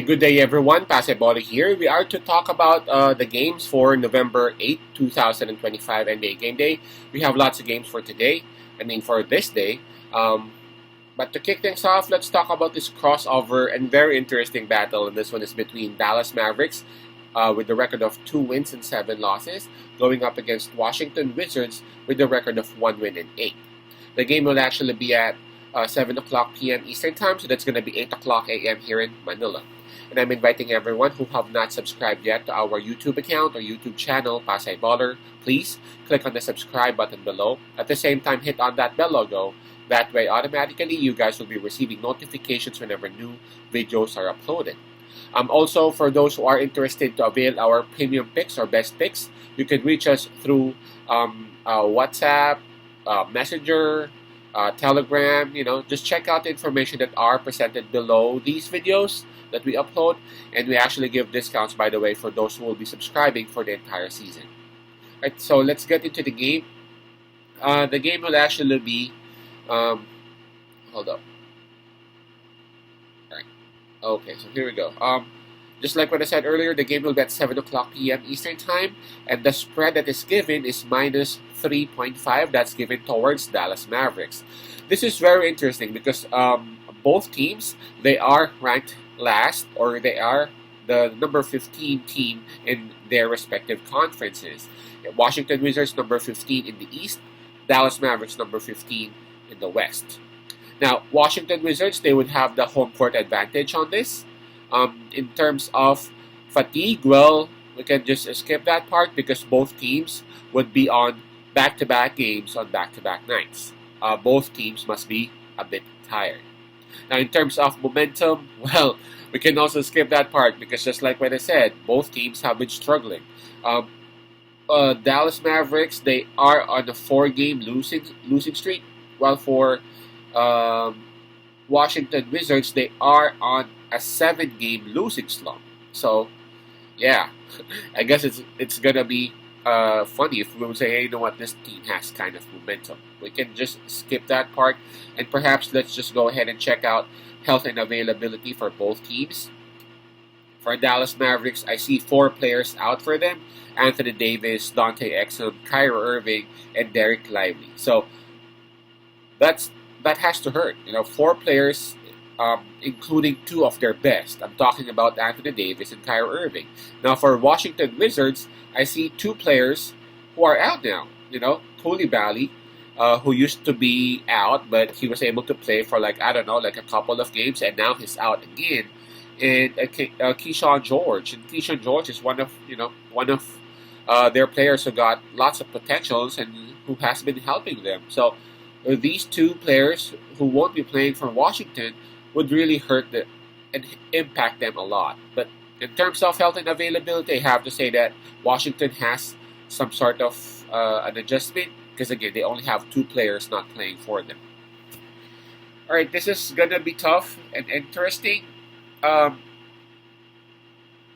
Good day everyone, Paseboli here. We are to talk about the games for November 8, 2025 NBA Game Day. We have lots of games for today, for this day. But to kick things off, let's talk about this crossover and very interesting battle. And this one is between Dallas Mavericks with the record of 2 wins and 7 losses, going up against Washington Wizards with the record of 1 win and 8. The game will actually be at 7 o'clock p.m. Eastern Time, so that's going to be 8 o'clock a.m. here in Manila. And I'm inviting everyone who have not subscribed yet to our YouTube account or YouTube channel, Pasay Baller. Please click on the subscribe button below. At the same time, hit on that bell logo. That way, automatically, you guys will be receiving notifications whenever new videos are uploaded. Also, for those who are interested to avail our premium picks or best picks, you can reach us through WhatsApp, Messenger, Telegram. Just check out the information that are presented below these videos that we upload, and we actually give discounts, by the way, for those who will be subscribing for the entire season. Right, so let's get into the game. The game will actually be hold up. Right. Okay, so here we go. Just like what I said earlier, the game will be at 7 o'clock p.m. Eastern Time, and the spread that is given is minus 3.5. That's given towards Dallas Mavericks. This is very interesting because both teams, they are ranked last, or they are the number 15 team in their respective conferences. Washington Wizards number 15 in the East, Dallas Mavericks number 15 in the West. Now, Washington Wizards, they would have the home court advantage on this. In terms of fatigue, well, we can just skip that part because both teams would be on back-to-back games on back-to-back nights. Both teams must be a bit tired. Now, in terms of momentum, well, we can also skip that part because just like what I said, both teams have been struggling. Dallas Mavericks, they are on a 4-game losing streak, while for Washington Wizards, they are on a 7-game losing slump. So, yeah, I guess it's gonna be funny if we would say, hey, you know what, this team has kind of momentum. We can just skip that part, and perhaps let's just go ahead and check out health and availability for both teams. For Dallas Mavericks, I see 4 players out for them: Anthony Davis, Dante Exum, Kyrie Irving, and Derek Lively. So that has to hurt. 4 players, including 2 of their best. I'm talking about Anthony Davis and Kyrie Irving. Now, for Washington Wizards, I see 2 players who are out now. Koulibaly, who used to be out, but he was able to play for a couple of games, and now he's out again. And Keyshawn George, and Keyshawn George is one of their players who got lots of potentials and who has been helping them. So these 2 players who won't be playing for Washington would really hurt and impact them a lot. But in terms of health and availability, I have to say that Washington has some sort of an adjustment because, again, they only have 2 players not playing for them. All right, this is going to be tough and interesting.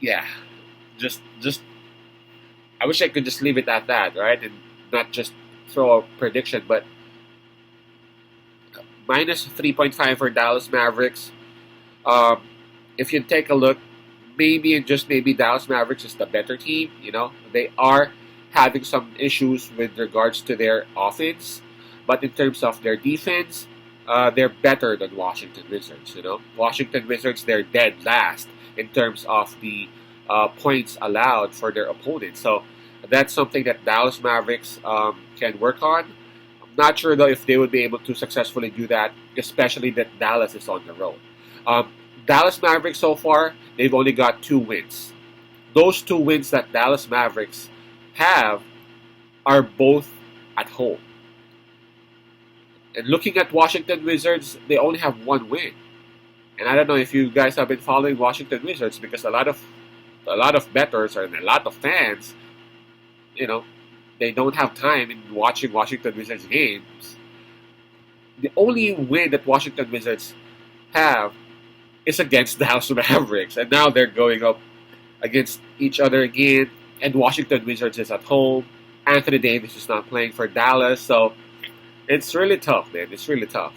Yeah, just I wish I could just leave it at that, right? And not just throw a prediction, but minus 3.5 for Dallas Mavericks. If you take a look, maybe and just maybe Dallas Mavericks is the better team. They are having some issues with regards to their offense, but in terms of their defense, they're better than Washington Wizards. Washington Wizards, they're dead last in terms of the points allowed for their opponents. So that's something that Dallas Mavericks can work on. I'm not sure though if they would be able to successfully do that, especially that Dallas is on the road. Dallas Mavericks so far, they've only got 2 wins. Those 2 wins that Dallas Mavericks have are both at home. And looking at Washington Wizards, they only have 1 win. And I don't know if you guys have been following Washington Wizards because a lot of bettors and a lot of fans, they don't have time in watching Washington Wizards games. The only win that Washington Wizards have is against Dallas Mavericks, and now they're going up against each other again. And Washington Wizards is at home. Anthony Davis is not playing for Dallas, so it's really tough, man. It's really tough.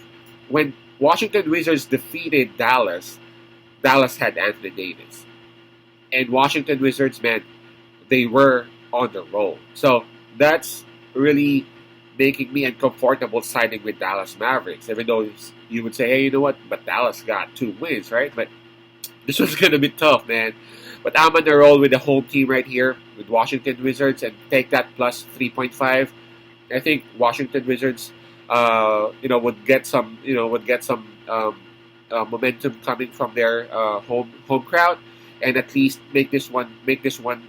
When Washington Wizards defeated Dallas Dallas had Anthony Davis. And Washington Wizards, man, they were on the roll. So that's really making me uncomfortable siding with Dallas Mavericks. Even though you would say, hey, you know what? But Dallas got 2 wins, right? But this was going to be tough, man. But I'm on the roll with the home team right here with Washington Wizards and take that plus 3.5. I think Washington Wizards, would get some momentum coming from their home crowd, and at least make this one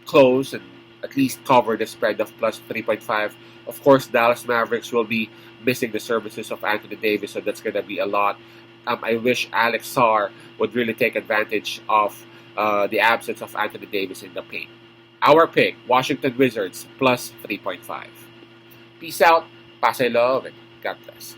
close and at least cover the spread of plus 3.5. Of course, Dallas Mavericks will be missing the services of Anthony Davis, so that's going to be a lot. I wish Alex Sarr would really take advantage of the absence of Anthony Davis in the paint. Our pick, Washington Wizards, plus 3.5. Peace out, Pasay love, and God bless.